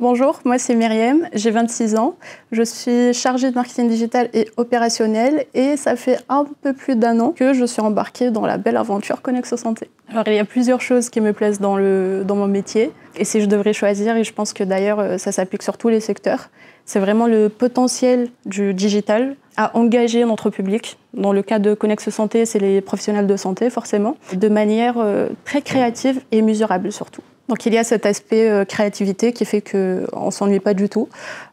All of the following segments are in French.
Bonjour, moi c'est Myriam, j'ai 26 ans. Je suis chargée de marketing digital et opérationnel et ça fait un peu plus d'1 an que je suis embarquée dans la belle aventure Connexo Santé. Alors il y a plusieurs choses qui me plaisent dans mon métier et si je devrais choisir, et je pense que d'ailleurs ça s'applique sur tous les secteurs, c'est vraiment le potentiel du digital à engager notre public. Dans le cas de Connexo Santé, c'est les professionnels de santé forcément, de manière très créative et mesurable surtout. Donc il y a cet aspect créativité qui fait qu'on ne s'ennuie pas du tout.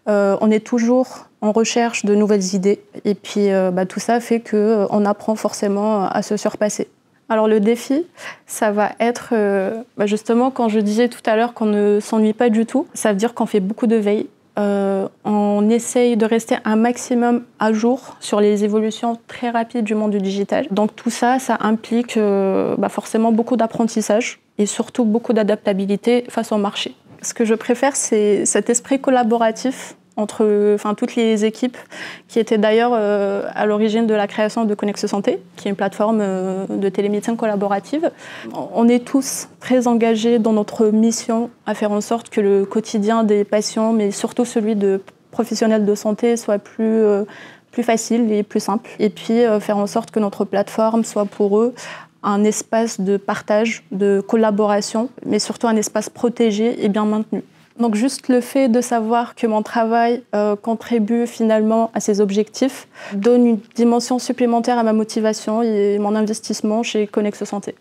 On est toujours en recherche de nouvelles idées et puis tout ça fait qu'on apprend forcément à se surpasser. Alors le défi, ça va être justement quand je disais tout à l'heure qu'on ne s'ennuie pas du tout, ça veut dire qu'on fait beaucoup de veille. On essaye de rester un maximum à jour sur les évolutions très rapides du monde du digital. Donc tout ça, ça implique forcément beaucoup d'apprentissage et surtout beaucoup d'adaptabilité face au marché. Ce que je préfère, c'est cet esprit collaboratif entre toutes les équipes qui étaient d'ailleurs à l'origine de la création de Connexo Santé, qui est une plateforme de télémédecine collaborative. On est tous très engagés dans notre mission à faire en sorte que le quotidien des patients, mais surtout celui de professionnels de santé, soit plus facile et plus simple. Et puis faire en sorte que notre plateforme soit pour eux un espace de partage, de collaboration, mais surtout un espace protégé et bien maintenu. Donc juste le fait de savoir que mon travail contribue finalement à ces objectifs donne une dimension supplémentaire à ma motivation et mon investissement chez Connexo Santé.